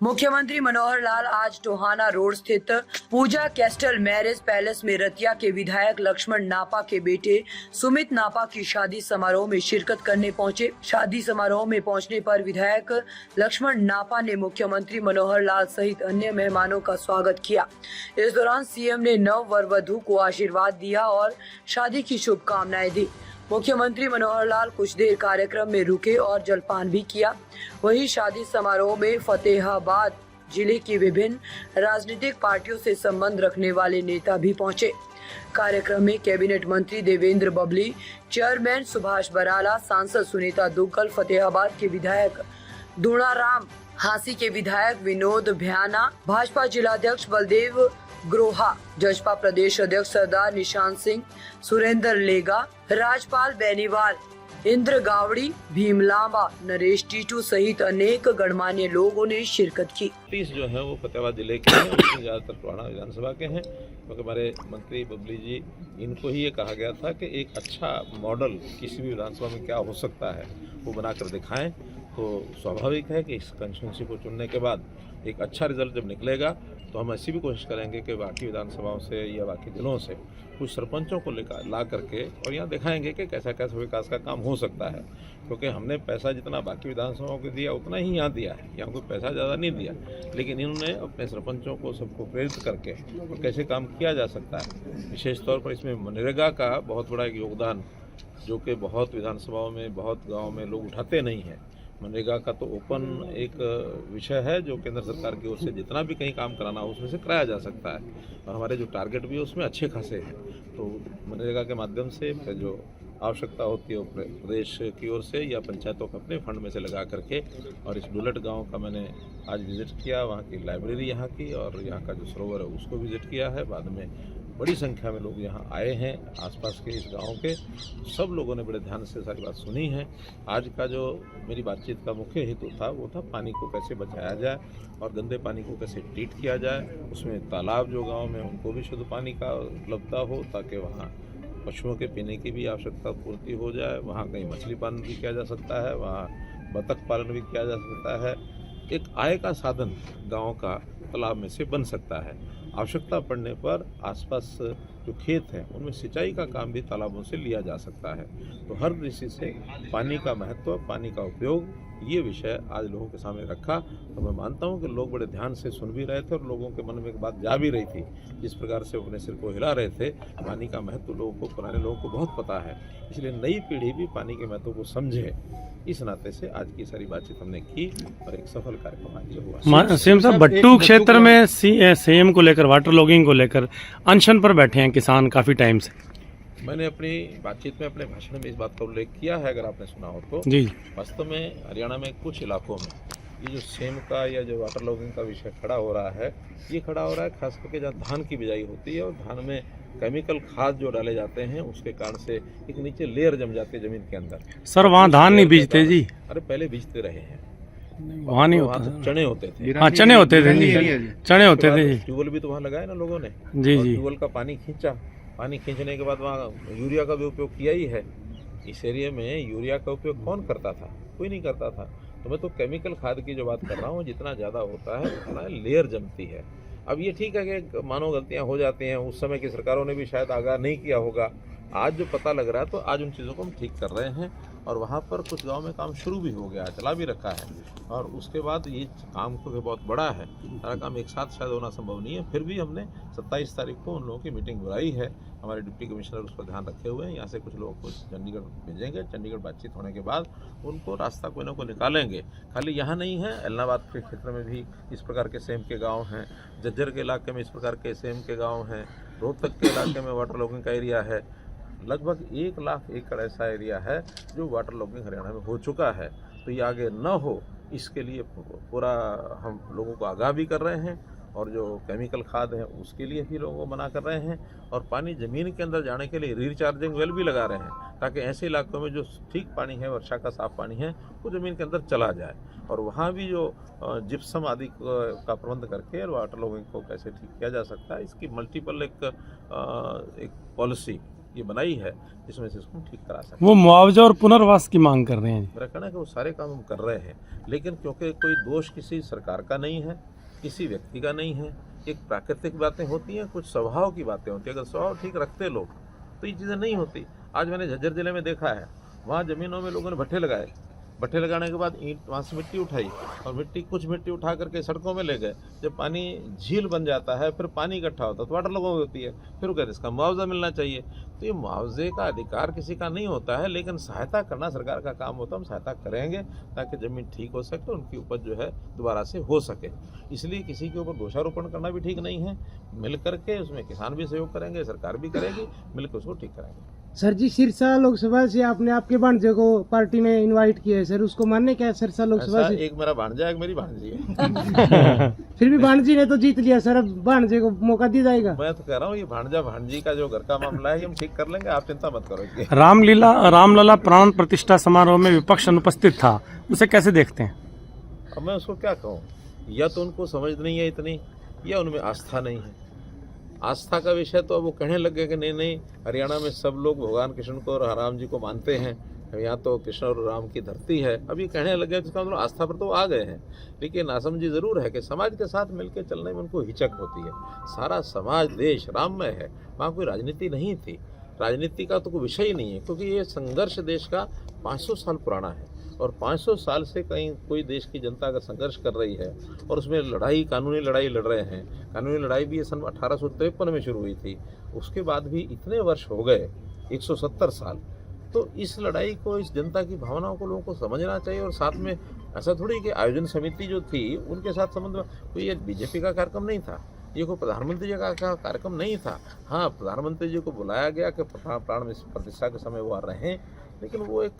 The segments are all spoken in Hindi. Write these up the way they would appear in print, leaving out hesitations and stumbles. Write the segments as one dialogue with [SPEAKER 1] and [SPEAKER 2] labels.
[SPEAKER 1] मुख्यमंत्री मनोहर लाल आज टोहाना रोड स्थित पूजा कैस्टल मैरिज पैलेस में रतिया के विधायक लक्ष्मण नापा के बेटे सुमित नापा की शादी समारोह में शिरकत करने पहुंचे। शादी समारोह में पहुंचने पर विधायक लक्ष्मण नापा ने मुख्यमंत्री मनोहर लाल सहित अन्य मेहमानों का स्वागत किया। इस दौरान सीएम ने नव वर वधू को आशीर्वाद दिया और शादी की शुभकामनाएं दी। मुख्यमंत्री मनोहर लाल कुछ देर कार्यक्रम में रुके और जलपान भी किया। वहीं शादी समारोह में फतेहाबाद जिले की विभिन्न राजनीतिक पार्टियों से संबंध रखने वाले नेता भी पहुंचे। कार्यक्रम में कैबिनेट मंत्री देवेंद्र बबली, चेयरमैन सुभाष बराला, सांसद सुनीता दुग्गल, फतेहाबाद के विधायक दूणाराम, हांसी के विधायक विनोद भ्याना, भाजपा जिलाध्यक्ष बलदेव ग्रोहा, जजपा प्रदेश अध्यक्ष सरदार निशांत सिंह, सुरेंद्र लेगा, राजपाल बेनीवाल, इंद्र गावड़ी, भीम लांबा, नरेश टीटू सहित अनेक गणमान्य लोगों ने शिरकत की।
[SPEAKER 2] 30 जो है वो फतेहाबाद जिले के हैं, उसमें ज़्यादातर टोहाना विधानसभा के हैं, क्योंकि हमारे मंत्री बबली जी, इनको ही ये कहा गया था कि एक अच्छा मॉडल किसी भी विधानसभा में क्या हो सकता है वो बनाकर दिखाएं। तो स्वाभाविक है कि इस कंस्टिट्यूंसी को चुनने के बाद एक अच्छा रिजल्ट जब निकलेगा तो हम ऐसी भी कोशिश करेंगे कि बाकी विधानसभाओं से या बाकी जिलों से कुछ सरपंचों को ला करके और यहाँ दिखाएंगे कि कैसा कैसा विकास का काम हो सकता है। क्योंकि हमने पैसा जितना बाकी विधानसभाओं को दिया उतना ही यहाँ दिया है, यहाँ कोई पैसा ज़्यादा नहीं दिया, लेकिन इन्होंने अपने सरपंचों को सबको प्रेरित करके और कैसे काम किया जा सकता है। विशेष तौर पर इसमें मनरेगा का बहुत बड़ा एक योगदान, जो कि बहुत विधानसभाओं में, बहुत गाँव में लोग उठाते नहीं हैं। मनरेगा का तो ओपन एक विषय है जो केंद्र सरकार की ओर से जितना भी कहीं काम कराना हो उसमें से कराया जा सकता है, और हमारे जो टारगेट भी है उसमें अच्छे खासे हैं। तो मनरेगा के माध्यम से जो आवश्यकता होती है प्रदेश की ओर से या पंचायतों को अपने फंड में से लगा करके, और इस डुलट गांव का मैंने आज विज़िट किया, वहाँ की लाइब्रेरी यहाँ की और यहाँ का जो सरोवर है उसको विज़िट किया है। बाद में बड़ी संख्या में लोग यहाँ आए हैं, आसपास के इस गांव के सब लोगों ने बड़े ध्यान से सारी बात सुनी है। आज का जो मेरी बातचीत का मुख्य हेतु था वो था पानी को कैसे बचाया जाए और गंदे पानी को कैसे ट्रीट किया जाए, उसमें तालाब जो गांव में उनको भी शुद्ध पानी का उपलब्धता हो ताकि वहाँ पशुओं के पीने की भी आवश्यकता पूर्ति हो जाए, वहाँ कहीं मछली पालन भी किया जा सकता है, वहाँ बतख पालन भी किया जा सकता है। एक आय का साधन गाँव का तालाब में से बन सकता है। आवश्यकता पड़ने पर आसपास जो खेत हैं उनमें सिंचाई का काम भी तालाबों से लिया जा सकता है। तो हर दृष्टि से पानी का महत्व, पानी का उपयोग, ये विषय आज लोगों के सामने रखा। तो मैं मानता हूँ कि लोग बड़े ध्यान से सुन भी रहे थे और लोगों के मन में एक बात जा भी रही थी, जिस प्रकार से अपने सिर को हिला रहे थे। पानी का महत्व लोगों को, पुराने लोगों को बहुत पता है, इसलिए नई पीढ़ी भी पानी के महत्व को समझे। इस नाते से आज की सारी बातचीत हमने की और एक सफल कार्यक्रम आज हुआ।
[SPEAKER 3] सीएम साहब, बट्टू क्षेत्र में सीएम को लेकर, वाटर लॉगिंग को लेकर अनशन पर बैठे हैं किसान काफी टाइम से।
[SPEAKER 2] मैंने अपनी बातचीत में, अपने भाषण में इस बात का उल्लेख किया है, अगर आपने सुना हो तो।
[SPEAKER 3] जी,
[SPEAKER 2] वास्तव में हरियाणा में कुछ इलाकों में ये जो सेम का या जो वाटर लॉगिंग का विषय खड़ा हो रहा है, ये खड़ा हो रहा है खास करके जहाँ धान की बिजाई होती है और धान में केमिकल खाद जो डाले जाते हैं उसके कारण से एक नीचे लेयर जम जाती है जमीन के अंदर।
[SPEAKER 3] सर वहाँ धान नहीं बीजते जी?
[SPEAKER 2] अरे पहले बीजते रहे हैं,
[SPEAKER 3] वहाँ नहीं होता,
[SPEAKER 2] तो चने होते थे।
[SPEAKER 3] हाँ, चने होते थे जी, चने होते थे जी।
[SPEAKER 2] ट्यूबवेल भी तो वहाँ लगाए ना लोगों ने
[SPEAKER 3] जी जी।
[SPEAKER 2] ट्यूबवेल का पानी खींचा, पानी खींचने के बाद वहाँ यूरिया का भी उपयोग किया ही है। इस एरिया में यूरिया का उपयोग कौन करता था? कोई नहीं करता था। तो मैं तो केमिकल खाद की जो बात कर रहा हूँ, जितना ज़्यादा होता है उतना लेयर जमती है। अब ये ठीक है कि मानो गलतियाँ हो जाती हैं, उस समय की सरकारों ने भी शायद आगाह नहीं किया होगा। आज जो पता लग रहा है तो आज उन चीज़ों को हम ठीक कर रहे हैं और वहाँ पर कुछ गांव में काम शुरू भी हो गया, चला भी रखा है। और उसके बाद ये काम तो बहुत बड़ा है, सारा काम एक साथ शायद होना संभव नहीं है। फिर भी हमने 27 तारीख को उन लोगों की मीटिंग बुलाई है, हमारे डिप्टी कमिश्नर उस पर ध्यान रखे हुए हैं। यहाँ से कुछ लोगों को चंडीगढ़ भेजेंगे, चंडीगढ़ बातचीत होने के बाद उनको रास्ता कोई ना कोई निकालेंगे। खाली यहाँ नहीं है, एलनाबाद के क्षेत्र में भी इस प्रकार के सेम के गाँव हैं, झज्जर के इलाके में इस प्रकार के सेम के गाँव हैं, रोहतक के इलाके में वाटर लॉगिंग का एरिया है। लगभग 1 लाख एकड़ ऐसा एरिया है जो वाटर लॉगिंग हरियाणा में हो चुका है। तो ये आगे न हो इसके लिए पूरा हम लोगों को आगाह भी कर रहे हैं और जो केमिकल खाद है उसके लिए भी लोगों को मना कर रहे हैं और पानी ज़मीन के अंदर जाने के लिए रिचार्जिंग वेल भी लगा रहे हैं, ताकि ऐसे इलाकों में जो ठीक पानी है, वर्षा का साफ पानी है, वो ज़मीन के अंदर चला जाए। और वहाँ भी जो जिप्सम आदि का प्रबंध करके वाटर लॉगिंग को कैसे ठीक किया जा सकता है, इसकी मल्टीपल एक पॉलिसी ये बनाई है जिसमें से इसको ठीक करा सकते।
[SPEAKER 3] वो मुआवजा और पुनर्वास की मांग कर रहे हैं।
[SPEAKER 2] मेरा कहना है कि वो सारे काम हम कर रहे हैं, लेकिन क्योंकि कोई दोष किसी सरकार का नहीं है, किसी व्यक्ति का नहीं है। एक प्राकृतिक बातें होती हैं, कुछ स्वभाव की बातें होती हैं। अगर स्वभाव ठीक रखते लोग तो ये चीज़ें नहीं होती। आज मैंने झज्जर जिले में देखा है, वहाँ ज़मीनों में लोगों ने भट्ठे लगाए, भट्ठे लगाने के बाद ईंट वहाँ से मिट्टी उठाई और कुछ मिट्टी उठा करके सड़कों में ले गए। जब पानी झील बन जाता है, फिर पानी इकट्ठा होता है तो वाटर लॉगिंग होती है, फिर वो कहते हैं इसका मुआवजा मिलना चाहिए। तो ये मुआवजे का अधिकार किसी का नहीं होता है, लेकिन सहायता करना सरकार का काम होता है। हम सहायता करेंगे ताकि ज़मीन ठीक हो सके, उनकी उपज जो है दोबारा से हो सके। इसलिए किसी के ऊपर दोषारोपण करना भी ठीक नहीं है। मिल करके उसमें किसान भी सहयोग करेंगे, सरकार भी करेगी, मिलकर उसको ठीक करेंगे।
[SPEAKER 4] सर जी, सिरसा लोकसभा से आपने आपके भांजे को पार्टी में इनवाइट किया है सर, उसको मानने क्या है सिरसा लोकसभा से?
[SPEAKER 2] एक मेरा भांजा, एक मेरी भांजी है।
[SPEAKER 4] फिर भी भांजी ने तो जीत लिया सर, अब भांजे को मौका दिया जाएगा।
[SPEAKER 2] मैं तो कह रहा हूँ ये भांजा भांजी का जो घर का मामला है ये हम ठीक कर लेंगे, आप चिंता मत करो।
[SPEAKER 3] रामलला प्राण प्रतिष्ठा समारोह में विपक्ष अनुपस्थित था, उसे कैसे देखते हैं?
[SPEAKER 2] अब मैं उसको क्या कहूँ, या तो उनको समझ नहीं है इतनी, या उनमें आस्था नहीं है। आस्था का विषय तो अब वो कहने लग गए कि नहीं हरियाणा में सब लोग भगवान कृष्ण को और राम जी को मानते हैं, यहाँ तो कृष्ण और राम की धरती है। अब ये कहने लग गए, जिसका मतलब आस्था पर तो आ गए हैं। लेकिन नासमझी ज़रूर है कि समाज के साथ मिलकर चलने में उनको हिचक होती है। सारा समाज देश राममय है, वहाँ कोई राजनीति नहीं थी, राजनीति का तो कोई विषय ही नहीं है, क्योंकि ये संघर्ष देश का 500 साल पुराना है। और 500 साल से कहीं कोई देश की जनता अगर संघर्ष कर रही है और उसमें लड़ाई, कानूनी लड़ाई लड़ रहे हैं, कानूनी लड़ाई भी ये सन 1853 में शुरू हुई थी, उसके बाद भी इतने वर्ष हो गए, 170 साल। तो इस लड़ाई को, इस जनता की भावनाओं को लोगों को समझना चाहिए। और साथ में ऐसा थोड़ी कि आयोजन समिति जो थी उनके साथ संबंध में कोई ये बीजेपी का कार्यक्रम नहीं था, ये कोई प्रधानमंत्री जी का कार्यक्रम नहीं था। हाँ, प्रधानमंत्री जी को बुलाया गया कि प्राण प्रतिष्ठा के समय वो आ रहे हैं, लेकिन वो एक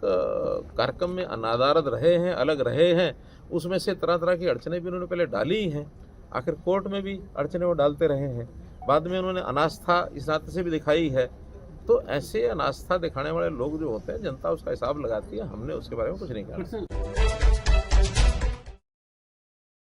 [SPEAKER 2] कार्यक्रम में अनादारद रहे हैं, अलग रहे हैं। उसमें से तरह तरह की अड़चनें भी उन्होंने पहले डाली ही हैं, आखिर कोर्ट में भी अड़चनें वो डालते रहे हैं। बाद में उन्होंने अनास्था इस नाते से भी दिखाई है। तो ऐसे अनास्था दिखाने वाले लोग जो होते हैं, जनता उसका हिसाब लगाती है। हमने उसके बारे में कुछ नहीं कहा।